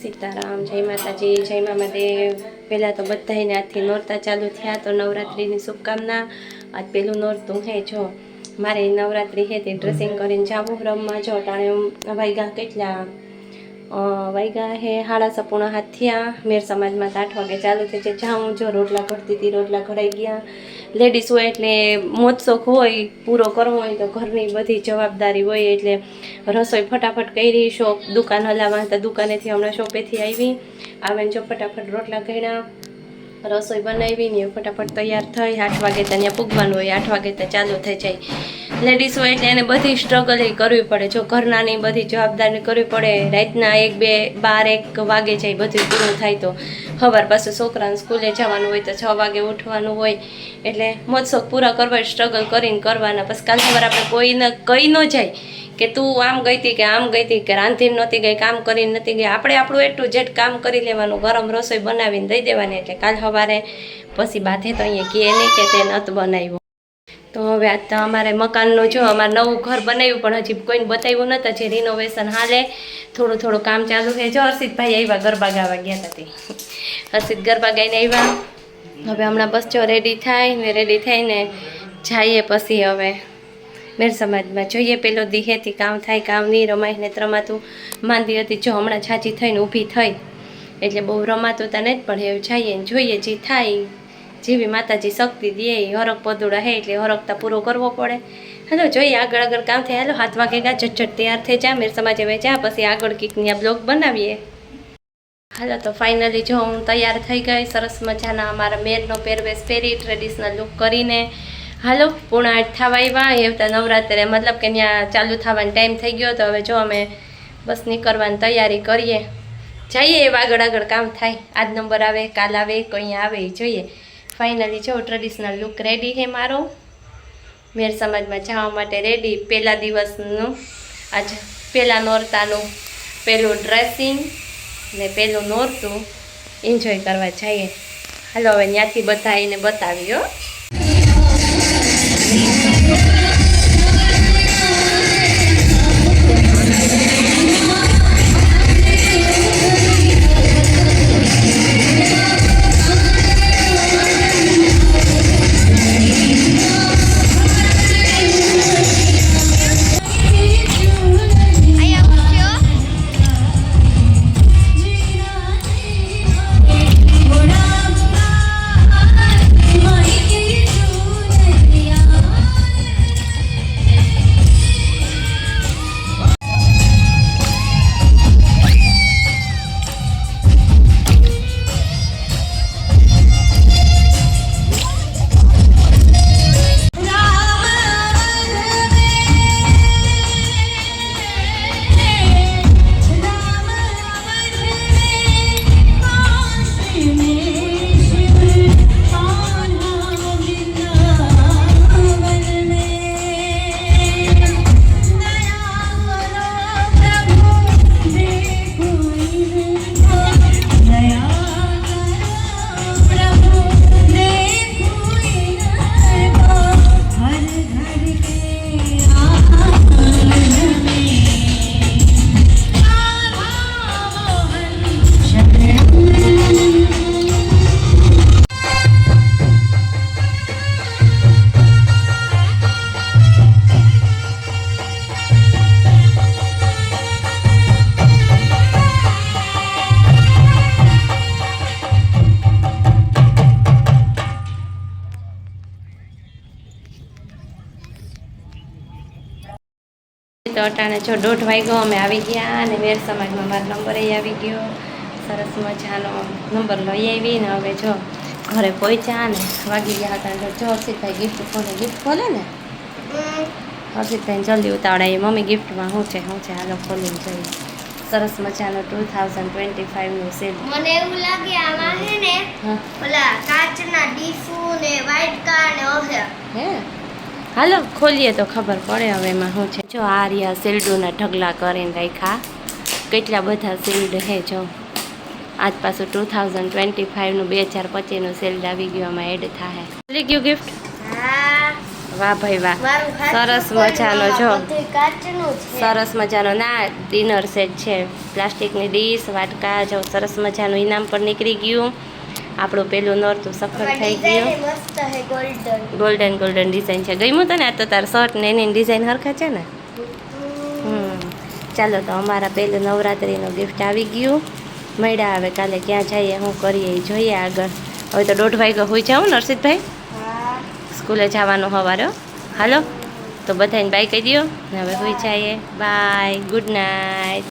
સીતારામ, જય માતાજી, જય મા મહાદેવ। પહેલાં તો બધાને આજથી નોરતા ચાલુ થયા, તો નવરાત્રિની શુભકામના। આજ પહેલું નોરતું હે। જો મારે નવરાત્રિ હે તે ડ્રેસિંગ કરીને જાવું રમવા। જો ટાણે વાગ્યા કેટલા વાગ્યા હે 7:30 થયા। મેર સમાજમાં 8 વાગે ચાલુ થઈ છે। જાઉં જો રોટલા ઘડતી હતી, રોટલા ઘડાઈ ગયા। લેડીઝ હોય એટલે મોજશોખ હોય, પૂરો કરવો હોય તો ઘરની બધી જવાબદારી હોય એટલે રસોઈ ફટાફટ કરી। શોપ દુકાન હલાવવા તો દુકાનેથી હમણાં શોપેથી આવી આવીને જો ફટાફટ રોટલા ઘડ્યા, રસોઈ બનાવી ને ફટાફટ તૈયાર થઈ। 8 વાગે ત્યાં પૂગવાનું હોય, 8 વાગે ત્યાં ચાલુ થઈ જાય। લેડીઝ હોય એટલે એને બધી સ્ટ્રગલ એ કરવી પડે। જો ઘરનાની બધી જવાબદારી કરવી પડે। રાતના 1, 2, 12, 1 વાગે જાય બધું પૂરું થાય તો સવાર પાછું છોકરાને સ્કૂલે જવાનું હોય તો 6 વાગે ઉઠવાનું હોય એટલે મોજશોખ પૂરા કરવા સ્ટ્રગલ કરીને કરવાના। પછી કાલ સવારે આપણે કોઈને કહી ન જાય કે તું આમ ગઈ હતી કે આમ ગઈ હતી કે રાંધી નહોતી ગઈ, કામ કરી નથી ગઈ। આપણે આપણું એટલું જેટ કામ કરી લેવાનું, ગરમ રસોઈ બનાવીને દઈ દેવાની એટલે કાલ સવારે પછી બાથે તો અહીંયા કહે નહીં કે તે નહોતું બનાવ્યું। તો હવે આજ તો અમારે મકાનનું જો અમારે નવું ઘર બનાવ્યું પણ હજી કોઈને બતાવ્યું નહોતું, હજી રિનોવેશન હાલે, થોડું કામ ચાલુ છે। જો હર્ષિતભાઈ આવ્યા, ગરબા ગાવા ગયા હતી, હર્ષિત ગરબા ગાઈને આવ્યા। હવે હમણાં બસ જો રેડી થાય ને રેડી થઈને જઈએ પછી હવે મેર સમાજમાં જોઈએ। પેલો દીહેથી કામ થાય, કામ નહીં રમાય ને રમાતું માંદી હતી। જો હમણાં છાજી થઈને ઊભી થઈ એટલે બહુ રમાતું તો નહીં પણ એવું જઈએ ને જોઈએ જે થાય, જેવી માતાજી શક્તિ દે। હરક પદુડા હે એટલે હરકતા પૂરો કરવો પડે। હાલો જોઈએ આગળ કામ થાય। હાલો 7 વાગે ગયા, ઝટઝટ તૈયાર થઈ જા, મેર સમાજે હવે જા, પછી આગળ કંઈકની આ બ્લોગ બનાવીએ। હાલો તો ફાઇનલી જો હું તૈયાર થઈ ગઈ, સરસ મજાના અમારા મેરનો પહેરવેશ પહેરી ટ્રેડિશનલ લુક કરીને હાલો 7:30 થવા આવ્યા। એવતા નવરાત્રે મતલબ કે ત્યાં ચાલુ થવાનો ટાઈમ થઈ ગયો તો હવે જો અમે બસ નીકળવાની તૈયારી કરીએ, જઈએ એવા આગળ કામ થાય। આજ નંબર આવે, કાલ આવે, કંઈ આવે એ જોઈએ। ફાઇનલી જો ટ્રેડિશનલ લુક રેડી છે મારો, મેર સમાજમાં જવા માટે રેડી। પહેલા દિવસનું આજ પહેલા નોરતાનું પહેલું ડ્રેસિંગ ને પહેલું નોરતું એન્જોય કરવા જઈએ। હાલો હવે ત્યાંથી બધા એને બતાવ્યો। તો અટાણે જો 1:30 વાગ્યો, અમે આવી ગયા અને મેર સમાજમાં મારો નંબર આવી ગયો। સરસ મજાનો નંબર લઈ આવી ને હવે જો ઘરે પહોંચ્યા ને વાગી ગયા હતા। જો હર્ષિતભાઈ ગિફ્ટ ખોલે ને, હર્ષિતભાઈ જલ્દી ઉતાવળાય, મમ્મી ગિફ્ટમાં શું છે હાલો ખોલીને જોઈએ। સરસ મજાનો 2025નું સેલ। મને એવું લાગે આમાં છે ને ઓલા કાચના ડીશુ ને વ્હાઈટ કાર ને હશે હે। હાલો ખોલીએ તો ખબર પડે હવે એમાં શું છે। જો આ રહ્યા શિલ્ડોના ઢગલા કરીને રાખ્યા, કેટલા બધા શિલ્ડ હે। જો આજ પાછું 2025નું 2025નું સેલ આવી ગયું, આમાં એડ થાય। મળી ગયું ગિફ્ટ? હા વાહ ભાઈ વાહ, મારું હાથું સરસ કોઈ મજાનો મામા જો. બધુંય કાચનું છે. સરસ મજાનો ના ડિનર સેટ છે, પ્લાસ્ટિકની ડીશ, વાટકા, જો સરસ મજાનું ઇનામ પણ નીકળી ગયું. આપણું પેલું નોરતું સફળ આમાં થઈ ડિઝાઇન ગયું. મસ્ત છે ગોલ્ડન. ગોલ્ડન ડિઝાઇન છે. ગમ્યું તને? આ તો તાર શર્ટ ને એની ડિઝાઇન હરખા છે ને. ચાલો તો અમારા પહેલું નવરાત્રિનું ગિફ્ટ આવી ગયું. મળ્યા હવે કાલે ક્યાં જઈએ, શું કરીએ એ જોઈએ આગળ. હવે તો 1:30 વાગ્યા હોઈ જાઉં નરસિંહભાઈ, હા. સ્કૂલે જવાનું સવારે. હાલો તો બધાને બાય કહી દો ને, હવે હોઈ જઈએ. Bye, good night.